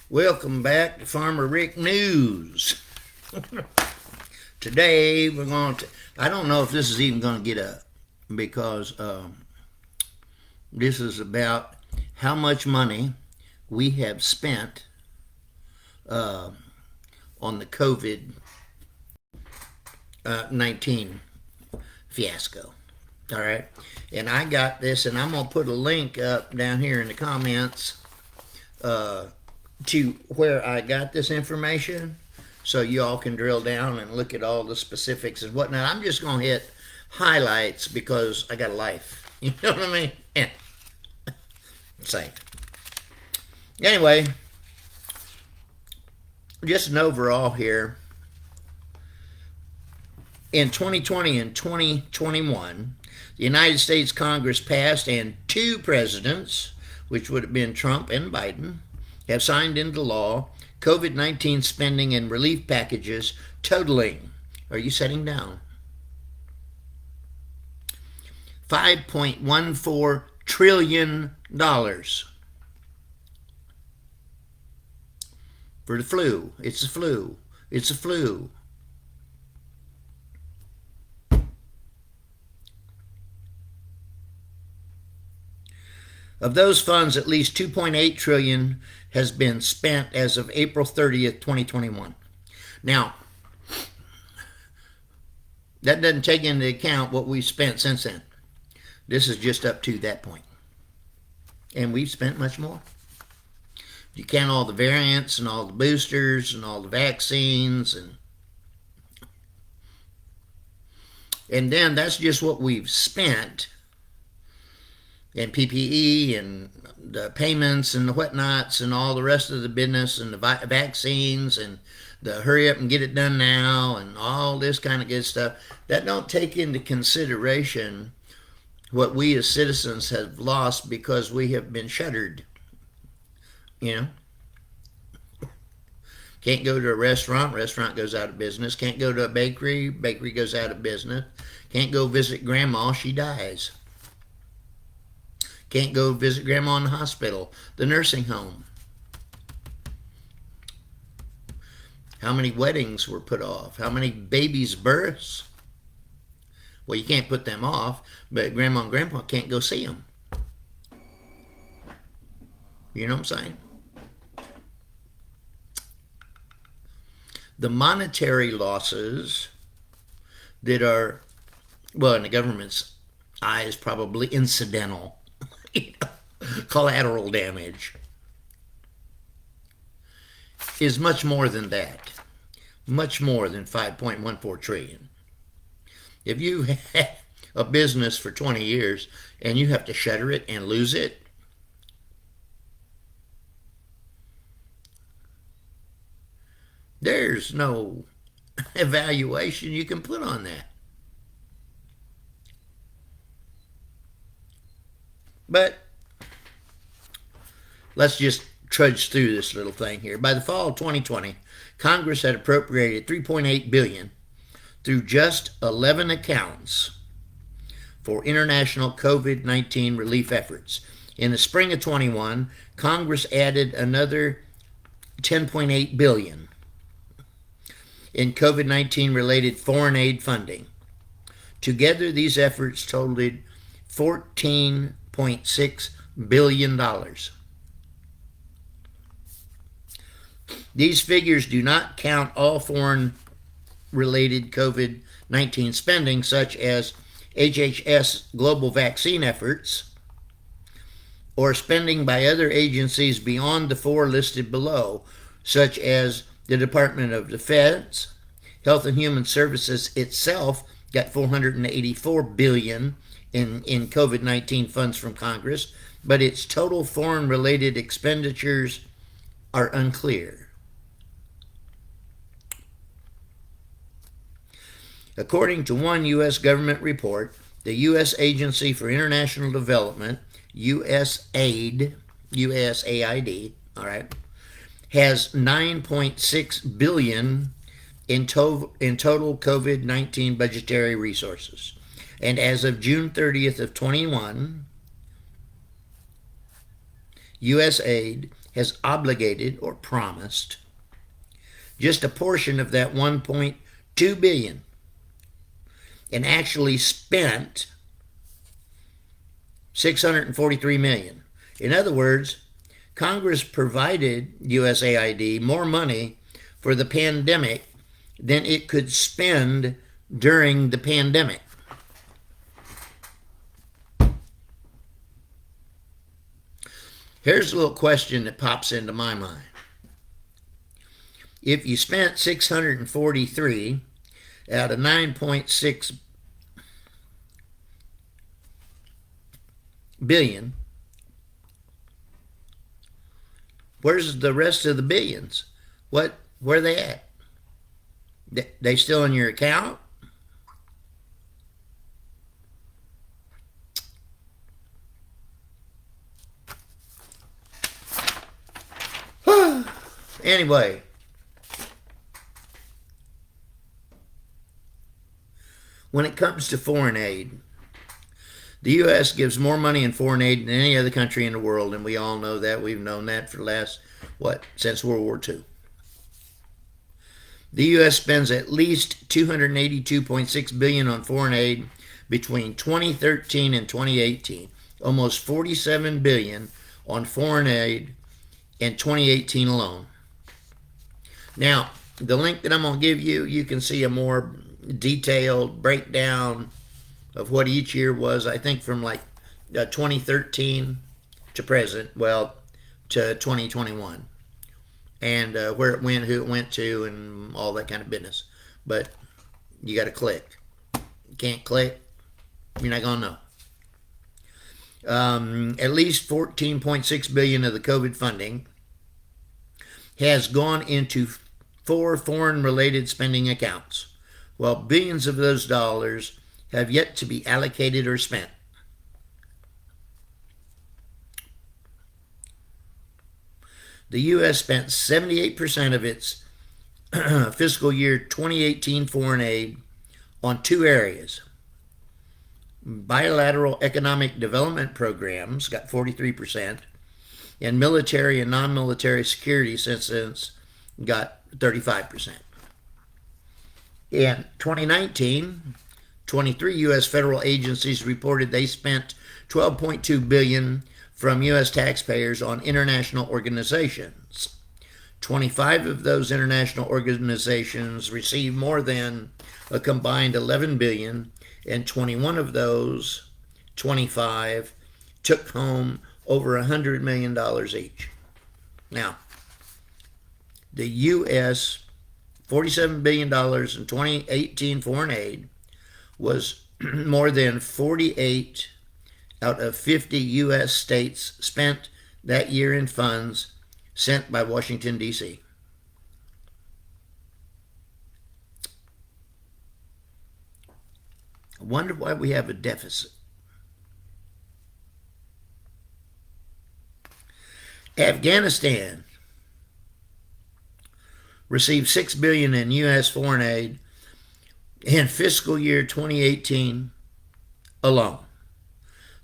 Welcome back to Farmer Rick News. Today we're going to, I don't know if this is even going to get up because this is about how much money we have spent on the COVID 19 fiasco. All right. And I got this, and I'm going to put a link up down here in the comments to where I got this information so you all can drill down and look at all the specifics and whatnot. I'm just going to hit highlights because I got a life. You know what I mean? Yeah. Same. Anyway, just an overall here. In 2020 and 2021, the United States Congress passed, and two presidents, which would have been Trump and Biden, have signed into law COVID-19 spending and relief packages totaling, are you setting down? $5.14 trillion for the flu. It's the flu. It's the flu. Of those funds, at least $2.8 trillion has been spent as of April 30th, 2021. Now, that doesn't take into account what we've spent since then. This is just up to that point. And we've spent much more. You count all the variants and all the boosters and all the vaccines, and then that's just what we've spent. And PPE and the payments and the whatnots and all the rest of the business and the vaccines and the hurry up and get it done now and all this kind of good stuff, that don't take into consideration what we as citizens have lost because we have been shuttered. You know? Can't go to a restaurant goes out of business. Can't go to a bakery goes out of business. Can't go visit grandma, she dies. Can't go visit grandma in the hospital, the nursing home. How many weddings were put off? How many babies' births? Well, you can't put them off, but grandma and grandpa can't go see them. You know what I'm saying? The monetary losses that are, well, in the government's eyes, probably incidental. Collateral damage is much more than that. Much more than 5.14 trillion. If you have a business for 20 years and you have to shutter it and lose it, there's no evaluation you can put on that. But let's just trudge through this little thing here. By the fall of 2020, Congress had appropriated $3.8 billion through just 11 accounts for international COVID-19 relief efforts. In the spring of 21, Congress added another $10.8 billion in COVID-19 related foreign aid funding. Together, these efforts totaled $14.6 billion. These figures do not count all foreign-related COVID-19 spending, such as HHS global vaccine efforts, or spending by other agencies beyond the four listed below, such as the Department of Defense. Health and Human Services itself got $484 billion in COVID-19 funds from Congress, but its total foreign-related expenditures are unclear. According to one U.S. government report, the U.S. Agency for International Development, USAID, all right, has $9.6 billion in total COVID-19 budgetary resources. And as of June 30th of 21, USAID has obligated or promised just a portion of that 1.2 billion and actually spent 643 million. In other words, Congress provided USAID more money for the pandemic than it could spend during the pandemic. Here's a little question that pops into my mind. If you spent 643 out of 9.6 billion, where's the rest of the billions? Where are they at? They still in your account? Anyway, when it comes to foreign aid, the U.S. gives more money in foreign aid than any other country in the world, and we all know that. We've known that for the last, since World War II. The U.S. spends at least $282.6 billion on foreign aid between 2013 and 2018, almost $47 billion on foreign aid in 2018 alone. Now, the link that I'm going to give you, you can see a more detailed breakdown of what each year was, I think from like 2013 to present, to 2021. And where it went, who it went to, and all that kind of business. But you got to click. You can't click, you're not going to know. At least $14.6 billion of the COVID funding has gone into 4 foreign-related spending accounts, while billions of those dollars have yet to be allocated or spent. The U.S. spent 78% of its fiscal year 2018 foreign aid on 2 areas. Bilateral economic development programs got 43%, and military and non-military security assistance got 35%. In 2019, 23 U.S. federal agencies reported they spent $12.2 billion from U.S. taxpayers on international organizations. 25 of those international organizations received more than a combined $11 billion, and 21 of those 25 took home over $100 million each. Now, the U.S. $47 billion in 2018 foreign aid was more than 48 out of 50 U.S. states spent that year in funds sent by Washington, D.C. I wonder why we have a deficit. Afghanistan received $6 billion in U.S. foreign aid in fiscal year 2018 alone,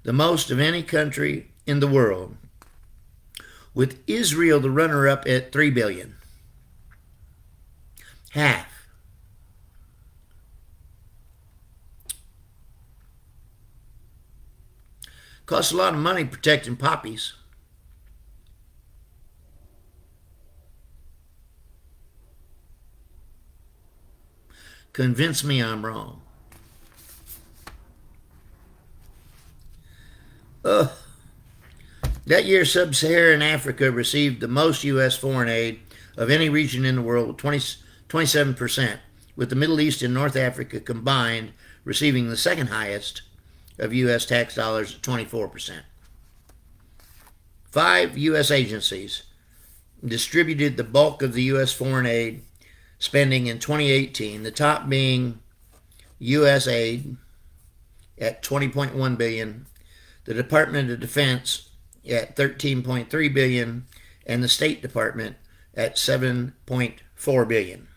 the most of any country in the world, with Israel the runner-up at $3 billion. Half. Costs a lot of money protecting poppies. Convince me I'm wrong. That year, Sub-Saharan Africa received the most U.S. foreign aid of any region in the world, 27%, with the Middle East and North Africa combined receiving the second highest of U.S. tax dollars at 24%. 5 U.S. agencies distributed the bulk of the U.S. foreign aid spending in 2018, the top being USAID at $20.1 billion, the Department of Defense at $13.3 billion, and the State Department at $7.4 billion.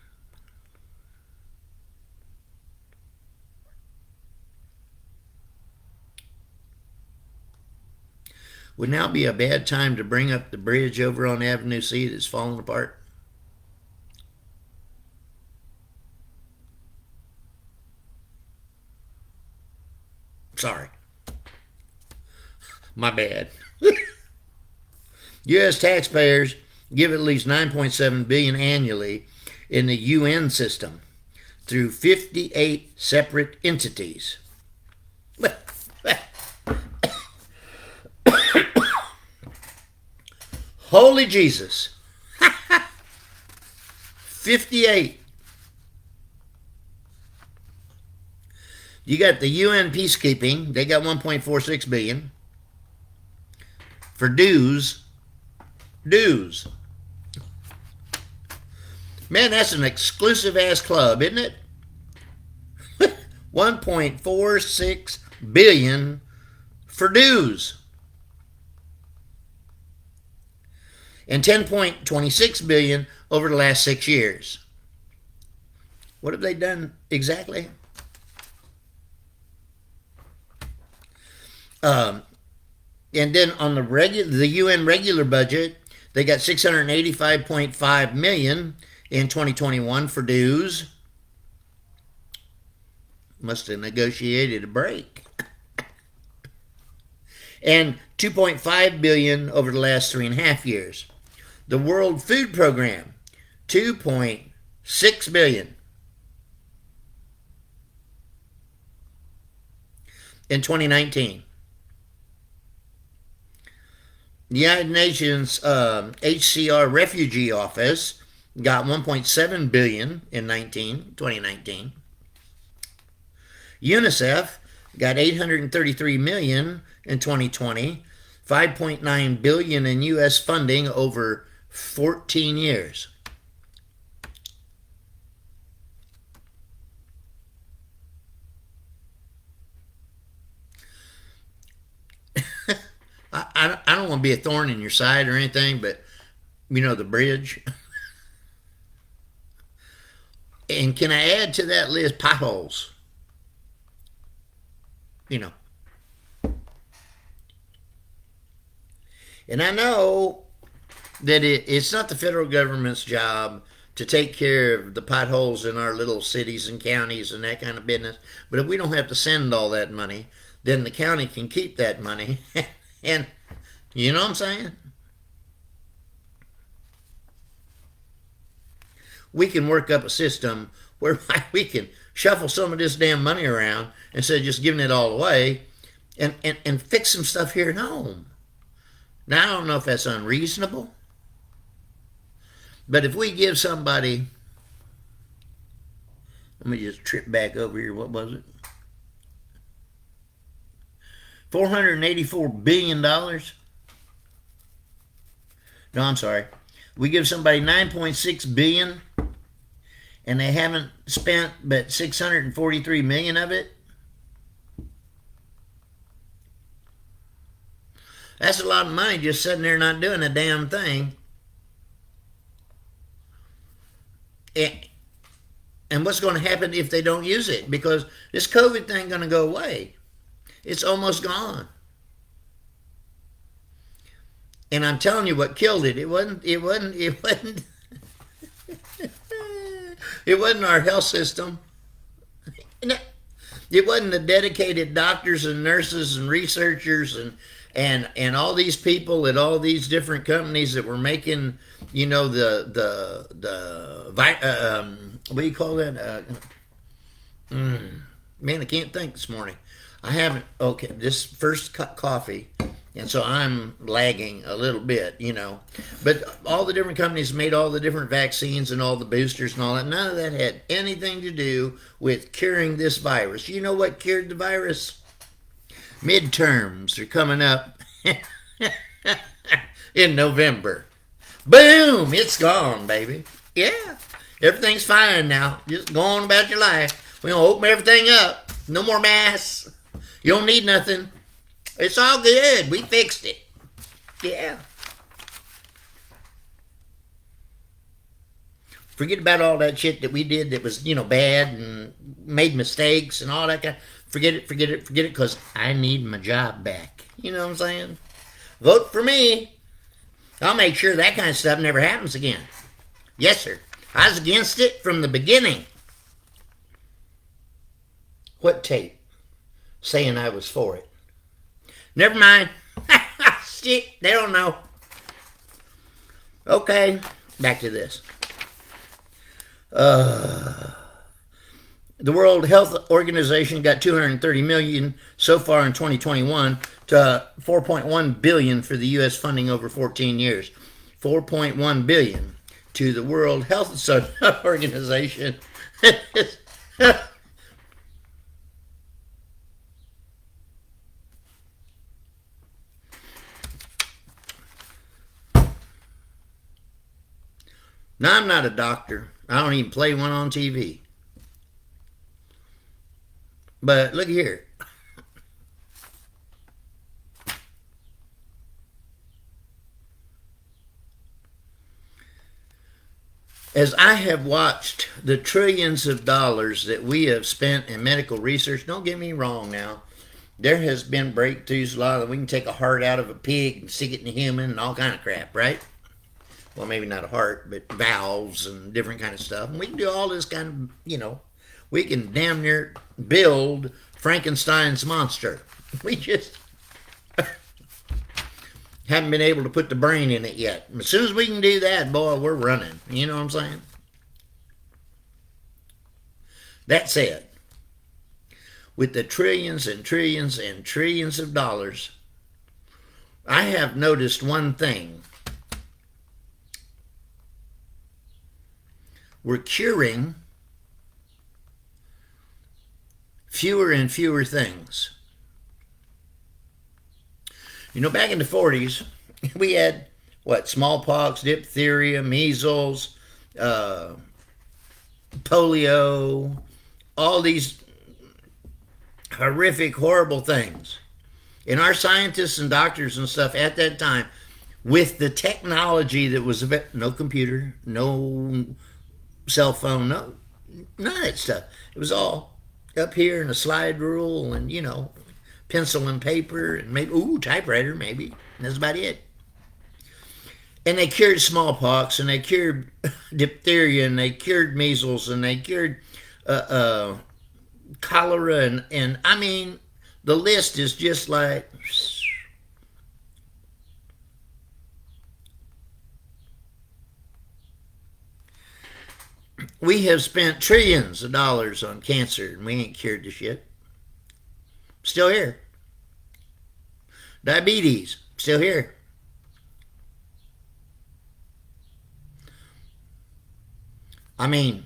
Would now be a bad time to bring up the bridge over on Avenue C that's falling apart? Sorry. My bad. U.S. taxpayers give at least $9.7 billion annually in the UN system through 58 separate entities. Holy Jesus. 58. You got the UN peacekeeping, they got 1.46 billion for dues. Man, that's an exclusive ass club, isn't it? 1.46 billion for dues. And 10.26 billion over the last 6 years. What have they done exactly? And then on the UN regular budget, they got 685.5 million in 2021 for dues. Must have negotiated a break. And 2.5 billion over the last 3.5 years. The World Food Program, 2.6 billion. In 2019. The United Nations HCR Refugee Office got 1.7 billion in 2019. UNICEF got 833 million in 2020, 5.9 billion in U.S. funding over 14 years. I don't want to be a thorn in your side or anything, but you know, the bridge. And can I add to that list potholes? You know. And I know that it's not the federal government's job to take care of the potholes in our little cities and counties and that kind of business. But if we don't have to send all that money, then the county can keep that money. And you know what I'm saying? We can work up a system whereby we can shuffle some of this damn money around instead of just giving it all away and fix some stuff here at home. Now, I don't know if that's unreasonable, but if we give somebody, let me just trip back over here, what was it? $484 billion? No, I'm sorry. We give somebody $9.6 billion and they haven't spent but $643 million of it. That's a lot of money just sitting there not doing a damn thing. And what's going to happen if they don't use it? Because this COVID thing going to go away. It's almost gone. And I'm telling you what killed it. It wasn't it wasn't our health system. It wasn't the dedicated doctors and nurses and researchers and all these people at all these different companies that were making, you know, what do you call that? Man, I can't think this morning. I haven't, okay, this first cup coffee, and so I'm lagging a little bit, you know. But all the different companies made all the different vaccines and all the boosters and all that. None of that had anything to do with curing this virus. You know what cured the virus? Midterms are coming up in November. Boom! It's gone, baby. Yeah. Everything's fine now. Just go on about your life. We're going to open everything up. No more masks. You don't need nothing. It's all good. We fixed it. Yeah. Forget about all that shit that we did that was, you know, bad and made mistakes and all that kind. Forget it, because I need my job back. You know what I'm saying? Vote for me. I'll make sure that kind of stuff never happens again. Yes, sir. I was against it from the beginning. What tape saying I was for it? Never mind. Shit, they don't know. Okay, back to this. The World Health Organization got $230 million so far in 2021 to $4.1 billion for the U.S. funding over 14 years. $4.1 billion to the World Health Organization. Now, I'm not a doctor. I don't even play one on TV. But look here. As I have watched the trillions of dollars that we have spent in medical research, don't get me wrong now, there has been breakthroughs. A lot of we can take a heart out of a pig and stick it in a human and all kind of crap, right? Well, maybe not a heart, but valves and different kind of stuff. And we can do all this kind of, we can damn near build Frankenstein's monster. We just haven't been able to put the brain in it yet. As soon as we can do that, boy, we're running. You know what I'm saying? That said, with the trillions and trillions and trillions of dollars, I have noticed one thing. We're curing fewer and fewer things. Back in the 40s, we had, smallpox, diphtheria, measles, polio, all these horrific, horrible things. And our scientists and doctors and stuff at that time, with the technology that was no computer, no cell phone, none of that stuff. It was all up here in a slide rule and, pencil and paper and maybe, typewriter maybe. And that's about it. And they cured smallpox and they cured diphtheria and they cured measles and they cured cholera and I mean, the list is just like... We have spent trillions of dollars on cancer and we ain't cured the shit. Still here. Diabetes, still here. I mean,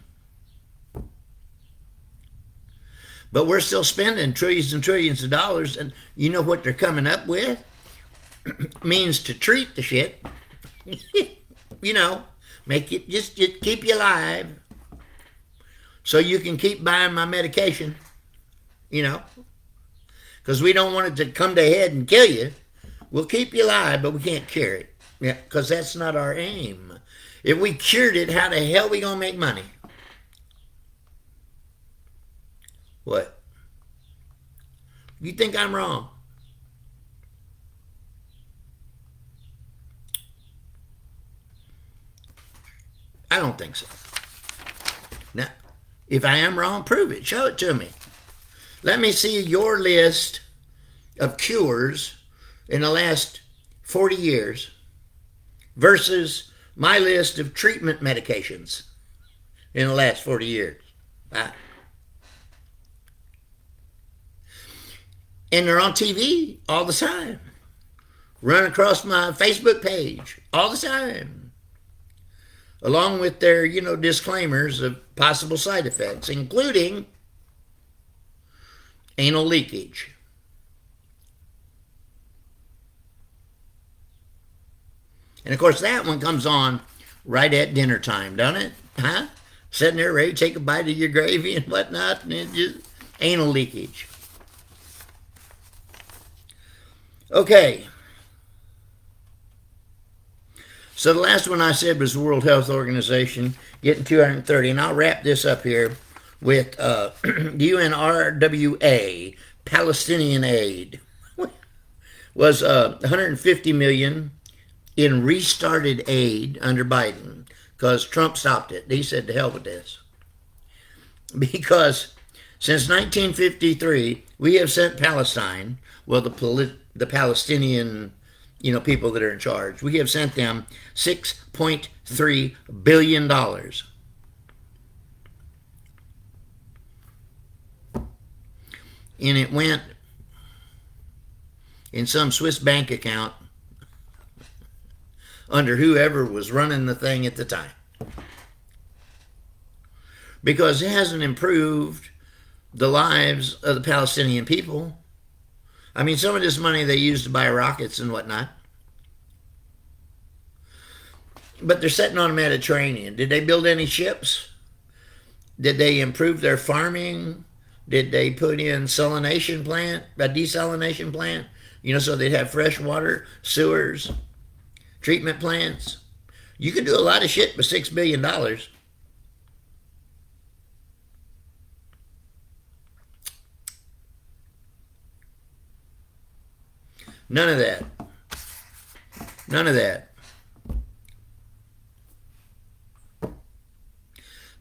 but we're still spending trillions and trillions of dollars, and you know what they're coming up with? Means to treat the shit. Make it just keep you alive. So you can keep buying my medication, because we don't want it to come to head and kill you. We'll keep you alive, but we can't cure it. Yeah, because that's not our aim. If we cured it, how the hell are we going to make money? What? You think I'm wrong? I don't think so. Now, if I am wrong, prove it. Show it to me. Let me see your list of cures in the last 40 years versus my list of treatment medications in the last 40 years. And they're on TV all the time. Run across my Facebook page all the time. Along with their, disclaimers of possible side effects, including anal leakage. And of course, that one comes on right at dinner time, doesn't it? Huh? Sitting there ready to take a bite of your gravy and whatnot, and it just anal leakage. Okay. So the last one I said was the World Health Organization getting 230, and I'll wrap this up here with UNRWA, Palestinian aid. was 150 million in restarted aid under Biden because Trump stopped it. He said, to hell with this. Because since 1953, we have sent Palestine, well, the Palestinian, people that are in charge, we have sent them $6.3 billion. And it went in some Swiss bank account under whoever was running the thing at the time. Because it hasn't improved the lives of the Palestinian people. I mean, some of this money they used to buy rockets and whatnot. But they're sitting on the Mediterranean. Did they build any ships? Did they improve their farming? Did they put in a desalination plant? So they'd have fresh water, sewers, treatment plants. You could do a lot of shit with $6 billion. None of that. None of that.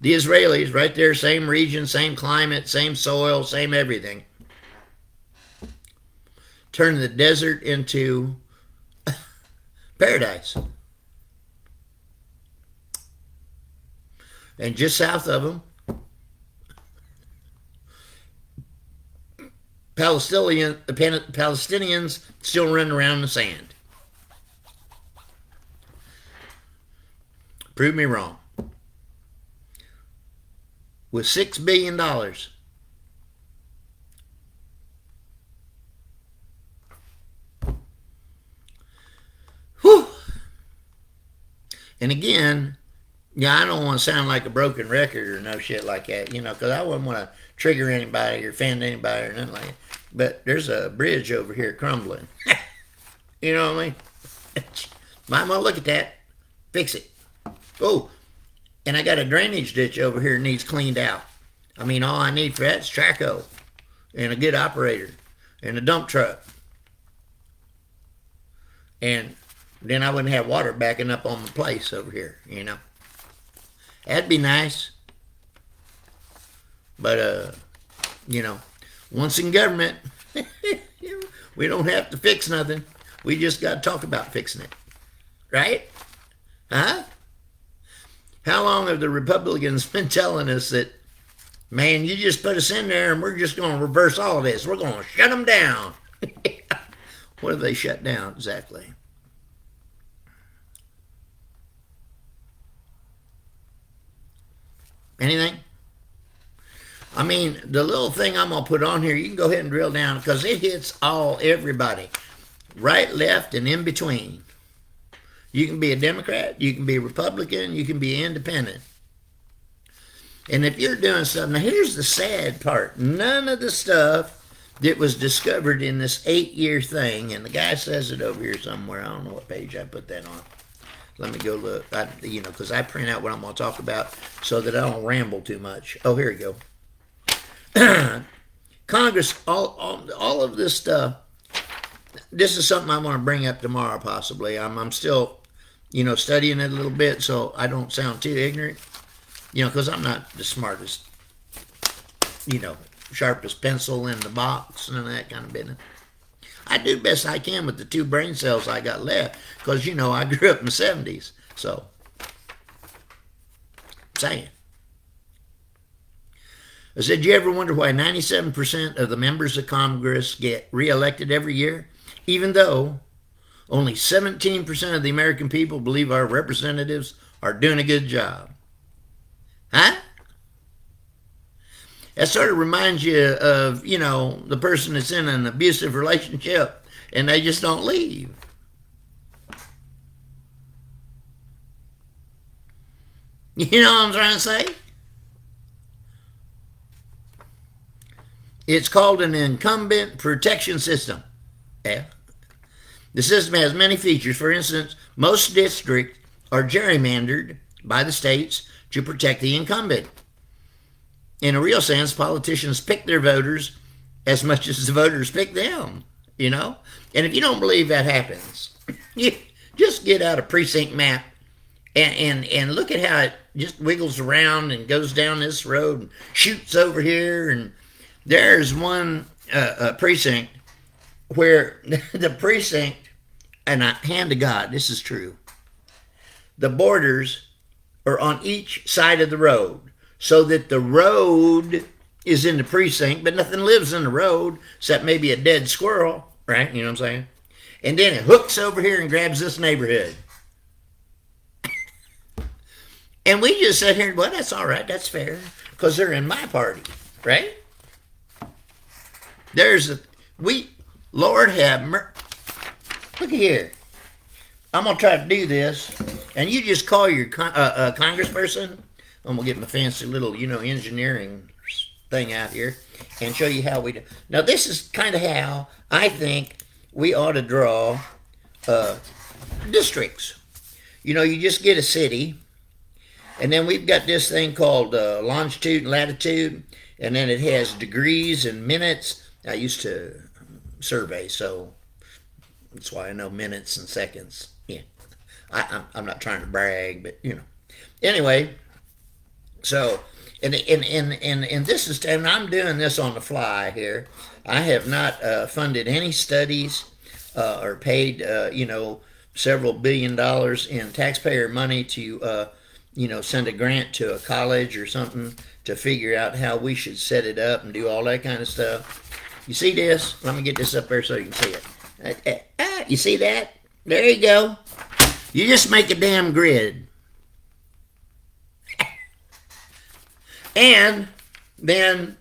The Israelis, right there, same region, same climate, same soil, same everything. Turn the desert into paradise. And just south of them, Palestinians still running around in the sand. Prove me wrong. With $6 billion. Whew. And again, I don't want to sound like a broken record or no shit like that, because I wouldn't want to trigger anybody or offend anybody or nothing like that. But there's a bridge over here crumbling. You know what I mean? Might want to look at that. Fix it. Oh, and I got a drainage ditch over here that needs cleaned out. I mean, all I need for that is Traco and a good operator and a dump truck. And then I wouldn't have water backing up on the place over here, That'd be nice. But, once in government, we don't have to fix nothing. We just got to talk about fixing it. Right? Huh? How long have the Republicans been telling us that, man, you just put us in there and we're just going to reverse all of this. We're going to shut them down. What have they shut down exactly? Anything? I mean, the little thing I'm going to put on here, you can go ahead and drill down because it hits everybody. Right, left, and in between. You can be a Democrat, you can be a Republican, you can be independent. And if you're doing something, now here's the sad part. None of the stuff that was discovered in this 8-year thing, and the guy says it over here somewhere. I don't know what page I put that on. Let me go look. Because I print out what I'm going to talk about so that I don't ramble too much. Oh, here we go. Congress, all of this stuff. This is something I'm going to bring up tomorrow, possibly. I'm still, studying it a little bit, so I don't sound too ignorant. Because I'm not the smartest, sharpest pencil in the box and that kind of business. I do best I can with the 2 brain cells I got left, because, I grew up in the 70s, so. Saying. I said, you ever wonder why 97% of the members of Congress get reelected every year, even though only 17% of the American people believe our representatives are doing a good job? Huh? That sort of reminds you of, the person that's in an abusive relationship and they just don't leave. You know what I'm trying to say? It's called an incumbent protection system. Yeah. The system has many features. For instance, most districts are gerrymandered by the states to protect the incumbent. In a real sense, politicians pick their voters as much as the voters pick them. you know? And if you don't believe that happens, you just get out a precinct map and look at how it just wiggles around and goes down this road and shoots over here. And there's one precinct where the precinct, and I hand to God, this is true, the borders are on each side of the road so that the road is in the precinct, but nothing lives in the road except maybe a dead squirrel, right? You know what I'm saying? And then it hooks over here and grabs this neighborhood. And we just sit here and, well, that's all right, that's fair, because they're in my party, right? Lord have mercy. Look at here. I'm going to try to do this, and you just call your congressperson. I'm going to get my fancy little, engineering thing out here and show you how we do. Now, this is kind of how I think we ought to draw districts. You just get a city, and then we've got this thing called longitude and latitude, and then it has degrees and minutes. I used to survey, so that's why I know minutes and seconds. Yeah, I'm not trying to brag, but Anyway, so and this is, and I'm doing this on the fly here. I have not funded any studies or paid several $billions in taxpayer money to send a grant to a college or something to figure out how we should set it up and do all that kind of stuff. You see this? Let me get this up there so you can see it. You see that? There you go. You just make a damn grid. And then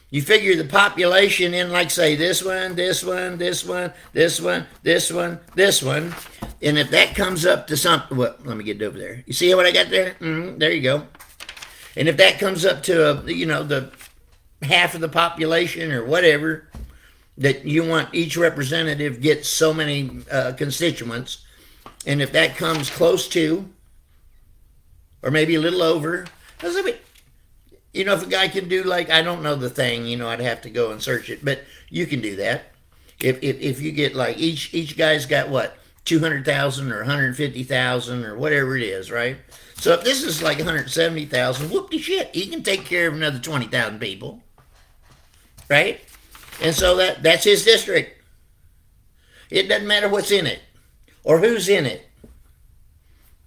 you figure the population in, like, say, this one, this one, this one, this one, this one, this one. And if that comes up to something, well, let me get it over there. You see what I got there? There you go. And if that comes up to, the half of the population or whatever, that you want each representative gets so many constituents, and if that comes close to, or maybe a little over, if a guy can do, like, I don't know the thing, I'd have to go and search it, but you can do that. If you get, like, each guy's got what, 200,000 or 150,000 or whatever it is, right? So if this is like 170,000, whoop-de-shit, he can take care of another 20,000 people, right? And so that's his district. It doesn't matter what's in it or who's in it.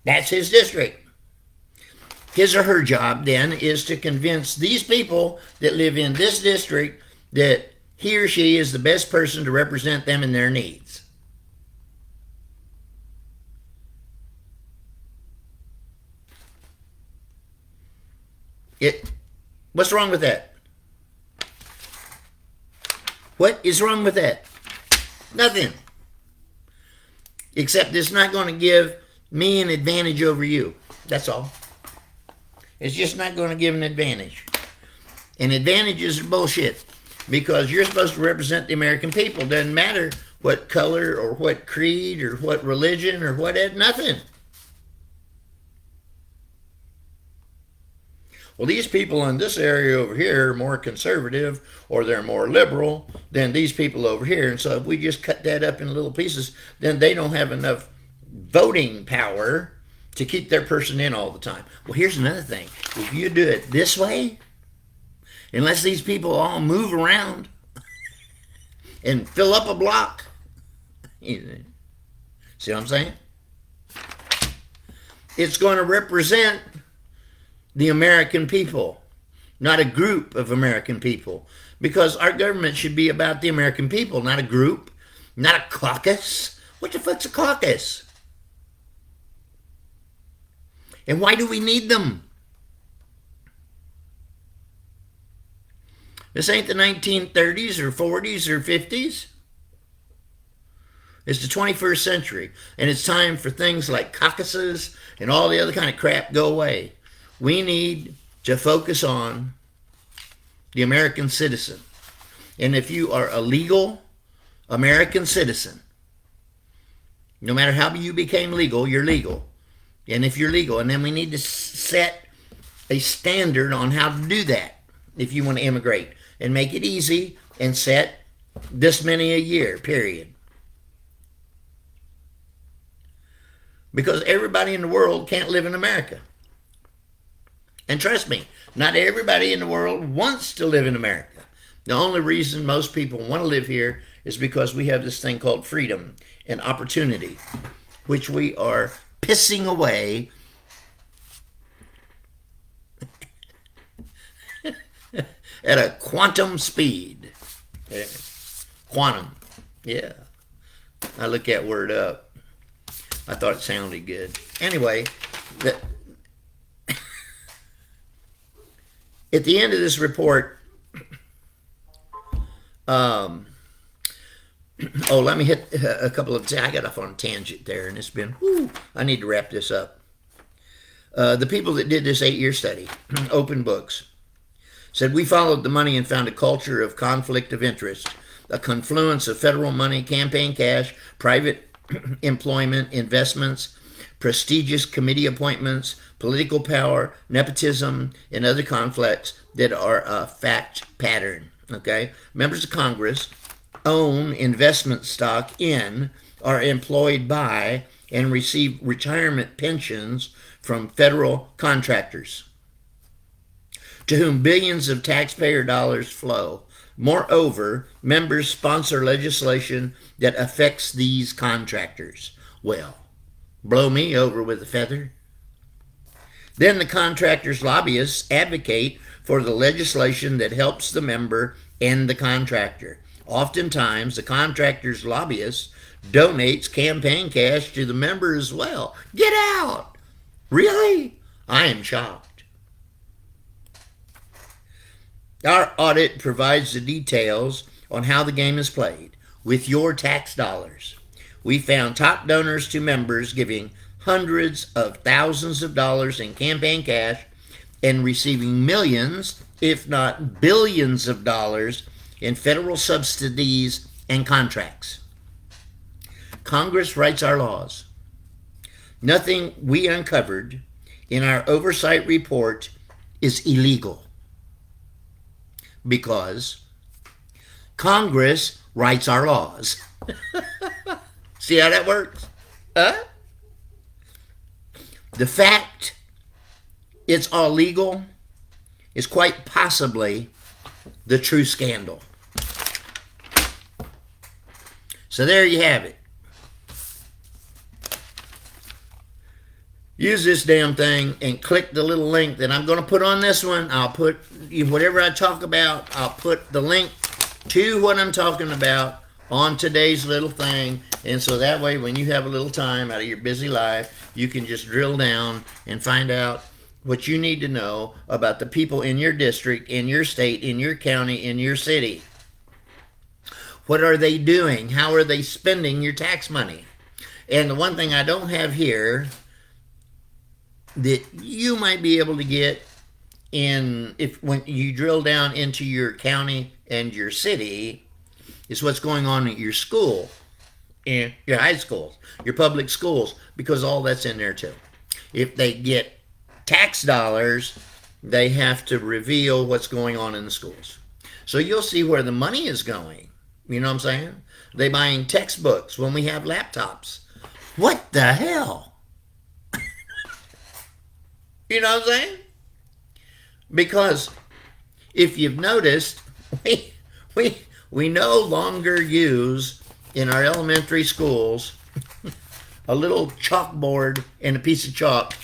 That's his district. His or her job then is to convince these people that live in this district that he or she is the best person to represent them and their needs. What's wrong with that? What is wrong with that? Nothing. Except it's not going to give me an advantage over you. That's all. It's just not going to give an advantage. And advantages are bullshit. Because you're supposed to represent the American people. Doesn't matter what color or what creed or what religion or what, nothing. Well, these people in this area over here are more conservative or they're more liberal than these people over here. And so if we just cut that up in little pieces, then they don't have enough voting power to keep their person in all the time. Well, here's another thing. If you do it this way, unless these people all move around and fill up a block, see what I'm saying? It's going to represent the American people, not a group of American people. Because our government should be about the American people, not a group, not a caucus. What the fuck's a caucus? And why do we need them? This ain't the 1930s or 40s or 50s. It's the 21st century. And it's time for things like caucuses and all the other kind of crap go away. We need to focus on the American citizen. And if you are a legal American citizen, no matter how you became legal, you're legal. And if you're legal, and then we need to set a standard on how to do that if you want to immigrate, and make it easy and set This many a year, period. Because everybody in the world can't live in America. And trust me, not everybody in the world wants to live in America. The only reason most people want to live here is because we have this thing called freedom and opportunity, which we are pissing away at a quantum speed. Yeah. Quantum. Yeah. I looked that word up. I thought it sounded good. Anyway, at the end of this report, let me hit a couple of. I got off on a tangent there, and it's been. I need to wrap this up. The people that did this 8-year study, open books, said we followed the money and found a culture of conflict of interest, a confluence of federal money, campaign cash, private employment, investments, prestigious committee appointments, political power, nepotism, and other conflicts that are a fact pattern. Okay? Members of Congress own investment stock in, are employed by, and receive retirement pensions from federal contractors, to whom billions of taxpayer dollars flow. Moreover, members sponsor legislation that affects these contractors. Well, blow me over with a feather. Then the contractors' lobbyists advocate for the legislation that helps the member and the contractor. Oftentimes, the contractor's lobbyist donates campaign cash to the member as well. Get out! Really? I am shocked. Our audit provides the details on how the game is played with your tax dollars. We found top donors to members giving hundreds of thousands of dollars in campaign cash and receiving millions, if not billions of dollars in federal subsidies and contracts. Congress writes our laws. Nothing we uncovered in our oversight report is illegal, because Congress writes our laws. See how that works? Huh? The fact it's all legal is quite possibly the true scandal. So there you have it. Use this damn thing and click the little link that I'm going to put on this one. I'll put whatever I talk about, I'll put the link to what I'm talking about on today's little thing. And so that way, when you have a little time out of your busy life, you can just drill down and find out what you need to know about the people in your district, in your state, in your county, in your city. What are they doing? How are they spending your tax money? And the one thing I don't have here that you might be able to get when you drill down into your county and your city is what's going on at your school, in your high schools, your public schools, because all that's in there too. If they get tax dollars, they have to reveal what's going on in the schools. So you'll see where the money is going. You know what I'm saying? They buying textbooks when we have laptops. What the hell? You know what I'm saying? Because if you've noticed, we no longer use in our elementary schools a little chalkboard and a piece of chalk,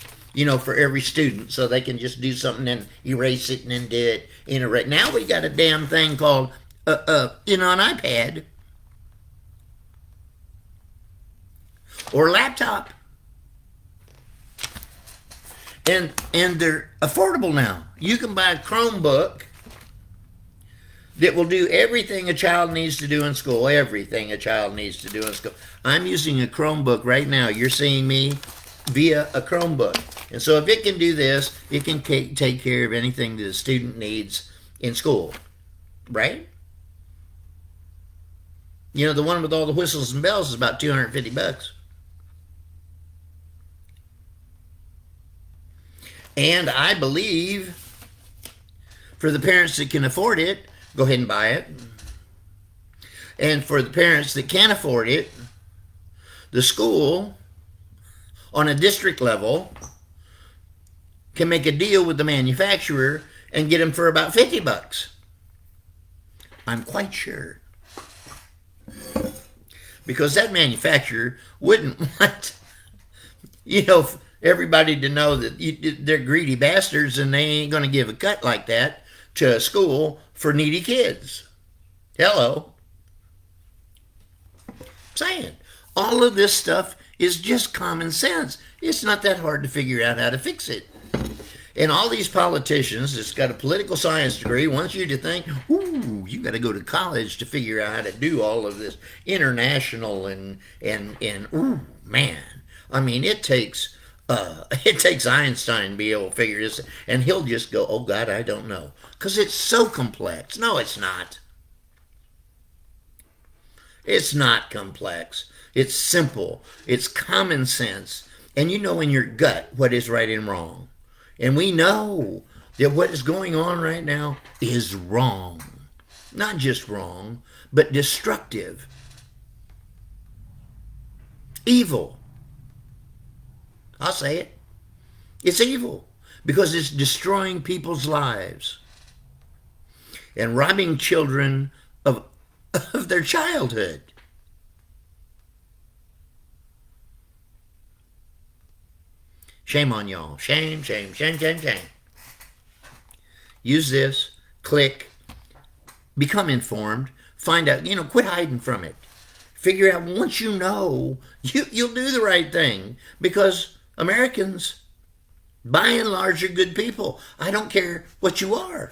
for every student, so they can just do something and erase it and then do it. Now we got a damn thing called an iPad or laptop. And they're affordable now. You can buy a Chromebook that will do everything a child needs to do in school. Everything a child needs to do in school. I'm using a Chromebook right now. You're seeing me via a Chromebook. And so if it can do this, it can take care of anything that a student needs in school. Right? The one with all the whistles and bells is about $250. And I believe for the parents that can afford it, go ahead and buy it. And for the parents that can't afford it, the school on a district level can make a deal with the manufacturer and get them for about $50. I'm quite sure. Because that manufacturer wouldn't want, everybody to know that they're greedy bastards and they ain't going to give a cut like that to a school for needy kids. Hello. I'm saying, all of this stuff is just common sense. It's not that hard to figure out how to fix it. And all these politicians that's got a political science degree want you to think, ooh, you got to go to college to figure out how to do all of this international and ooh, man. I mean, it takes Einstein to be able to figure this, and he'll just go, oh God, I don't know, because it's so complex. No, it's not. It's not complex. It's simple. It's common sense, and you know in your gut what is right and wrong. And we know that what is going on right now is wrong. Not just wrong, but destructive. Evil. I'll say it. It's evil because it's destroying people's lives and robbing children of their childhood. Shame on y'all. Shame, shame, shame, shame, shame. Use this. Click. Become informed. Find out. Quit hiding from it. Figure out once you know, you'll do the right thing. Because Americans, by and large, are good people. I don't care what you are.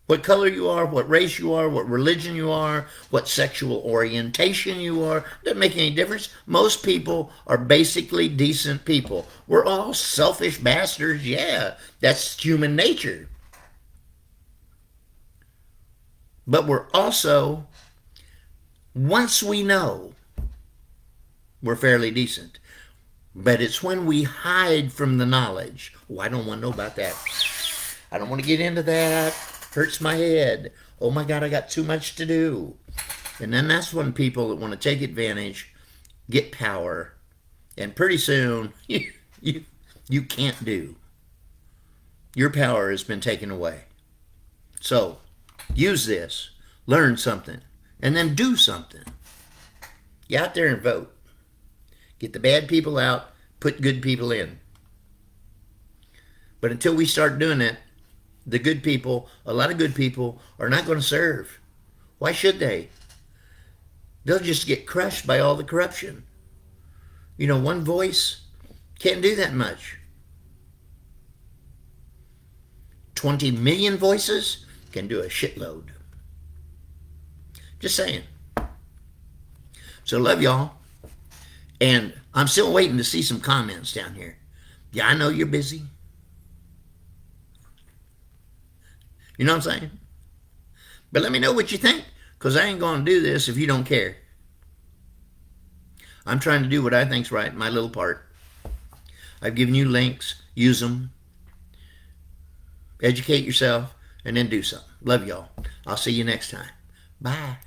What color you are, what race you are, what religion you are, what sexual orientation you are. Doesn't make any difference. Most people are basically decent people. We're all selfish bastards. Yeah, that's human nature. But we're also, once we know, we're fairly decent. But it's when we hide from the knowledge. Oh, I don't want to know about that. I don't want to get into that. Hurts my head. Oh my God, I got too much to do. And then that's when people that want to take advantage get power. And pretty soon, you can't do. Your power has been taken away. So, use this. Learn something. And then do something. Get out there and vote. Get the bad people out. Put good people in. But until we start doing it, the good people, a lot of good people, are not going to serve. Why should they? They'll just get crushed by all the corruption. One voice can't do that much. 20 million voices can do a shitload. Just saying. So love y'all. And I'm still waiting to see some comments down here. Yeah, I know you're busy. You know what I'm saying? But let me know what you think, because I ain't going to do this if you don't care. I'm trying to do what I think's right, my little part. I've given you links. Use them. Educate yourself, and then do something. Love y'all. I'll see you next time. Bye.